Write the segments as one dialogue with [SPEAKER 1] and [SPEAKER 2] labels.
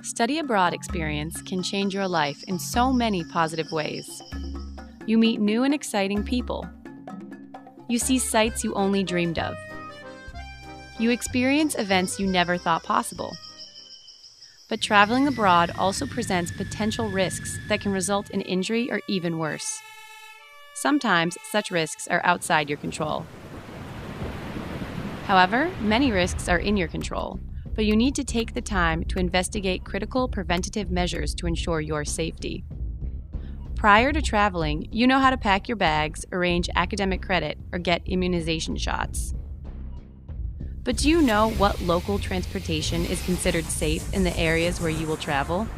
[SPEAKER 1] Study abroad experience can change your life in so many positive ways. You meet new and exciting people. You see sights you only dreamed of. You experience events you never thought possible. But traveling abroad also presents potential risks that can result in injury or even worse. Sometimes such risks are outside your control. However, many risks are in your control, but you need to take the time to investigate critical preventative measures to ensure your safety. Prior to traveling, you know how to pack your bags, arrange academic credit, or get immunization shots. But do you know what local transportation is considered safe in the areas where you will travel?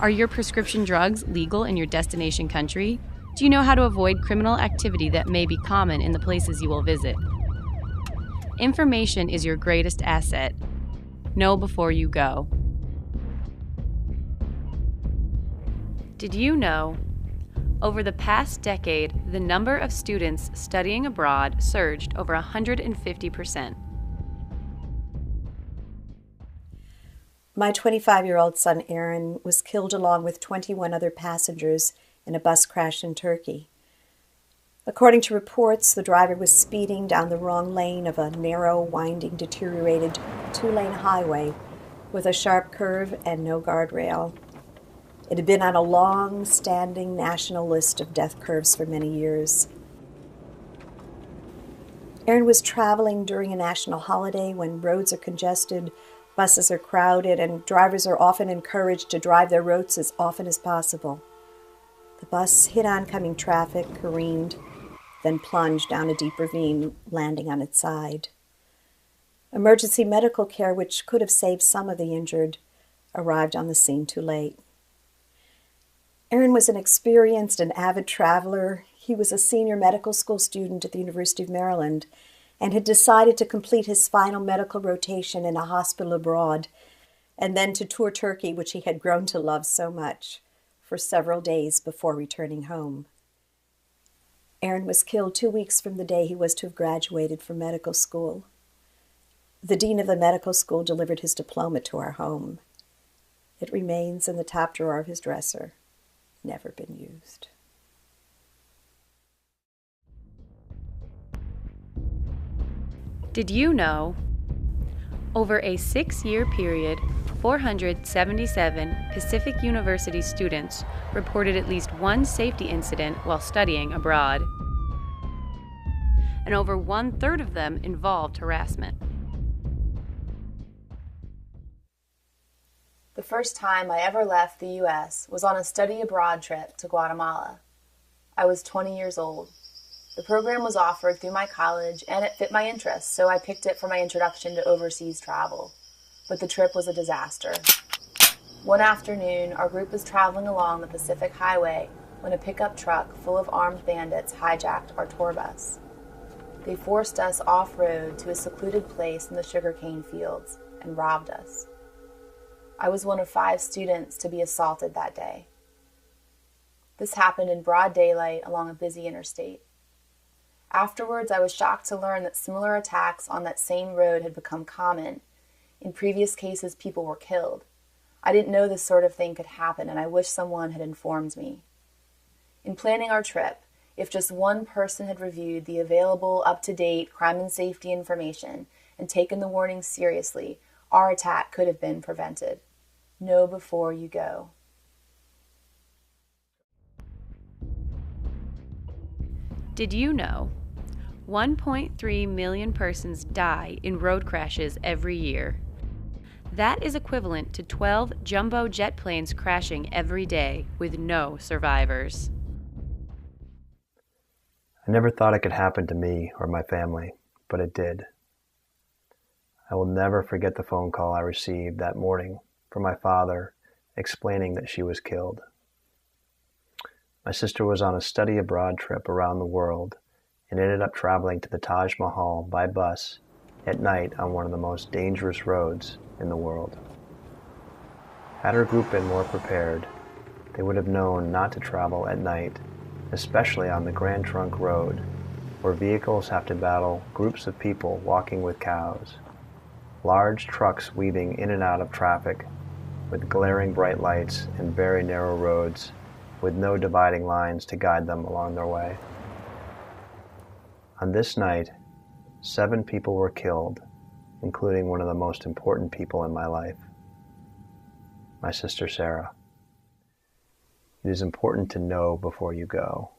[SPEAKER 1] Are your prescription drugs legal in your destination country? Do you know how to avoid criminal activity that may be common in the places you will visit? Information is your greatest asset. Know before you go. Did you know? Over the past decade, the number of students studying abroad surged over 150%.
[SPEAKER 2] My 25-year-old son, Aron, was killed along with 21 other passengers in a bus crash in Turkey. According to reports, the driver was speeding down the wrong lane of a narrow, winding, deteriorated two-lane highway with a sharp curve and no guardrail. It had been on a long-standing national list of death curves for many years. Aron was traveling during a national holiday when roads are congested, buses are crowded, and drivers are often encouraged to drive their routes as often as possible. The bus hit oncoming traffic, careened, then plunged down a deep ravine, landing on its side. Emergency medical care, which could have saved some of the injured, arrived on the scene too late. Aron was an experienced and avid traveler. He was a senior medical school student at the University of Maryland and had decided to complete his final medical rotation in a hospital abroad and then to tour Turkey, which he had grown to love so much, for several days before returning home. Aron was killed 2 weeks from the day he was to have graduated from medical school. The dean of the medical school delivered his diploma to our home. It remains in the top drawer of his dresser, never been used.
[SPEAKER 1] Did you know? Over a 6-year period, 477 Pacific University students reported at least one safety incident while studying abroad. And over 1/3 of them involved harassment.
[SPEAKER 3] The first time I ever left the U.S. was on a study abroad trip to Guatemala. I was 20 years old. The program was offered through my college and it fit my interests, so I picked it for my introduction to overseas travel. But the trip was a disaster. One afternoon, our group was traveling along the Pacific Highway when a pickup truck full of armed bandits hijacked our tour bus. They forced us off-road to a secluded place in the sugarcane fields and robbed us. I was one of 5 students to be assaulted that day. This happened in broad daylight along a busy interstate. Afterwards, I was shocked to learn that similar attacks on that same road had become common. In previous cases, people were killed. I didn't know this sort of thing could happen, and I wish someone had informed me. In planning our trip, if just one person had reviewed the available up-to-date crime and safety information and taken the warnings seriously, our attack could have been prevented. Know before you go.
[SPEAKER 1] Did you know? 1.3 million persons die in road crashes every year. That is equivalent to 12 jumbo jet planes crashing every day with no survivors.
[SPEAKER 4] I never thought it could happen to me or my family, but it did. I will never forget the phone call I received that morning from my father explaining that she was killed. My sister was on a study abroad trip around the world and ended up traveling to the Taj Mahal by bus at night on one of the most dangerous roads in the world. Had her group been more prepared, they would have known not to travel at night, especially on the Grand Trunk Road, where vehicles have to battle groups of people walking with cows, large trucks weaving in and out of traffic with glaring bright lights and very narrow roads with no dividing lines to guide them along their way. On this night, 7 people were killed, including one of the most important people in my life, my sister Sara. It is important to know before you go.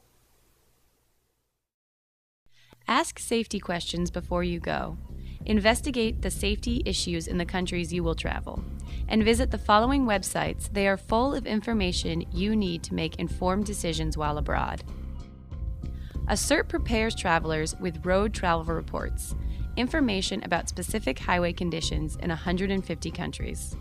[SPEAKER 1] Ask safety questions before you go. Investigate the safety issues in the countries you will travel. And visit the following websites. They are full of information you need to make informed decisions while abroad. ASIRT prepares travelers with road travel reports, information about specific highway conditions in 150 countries.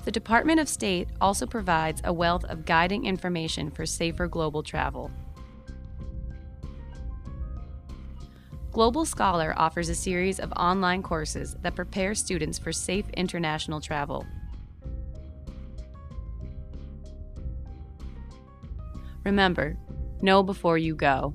[SPEAKER 1] The Department of State also provides a wealth of guiding information for safer global travel. Global Scholar offers a series of online courses that prepare students for safe international travel. Remember, know before you go.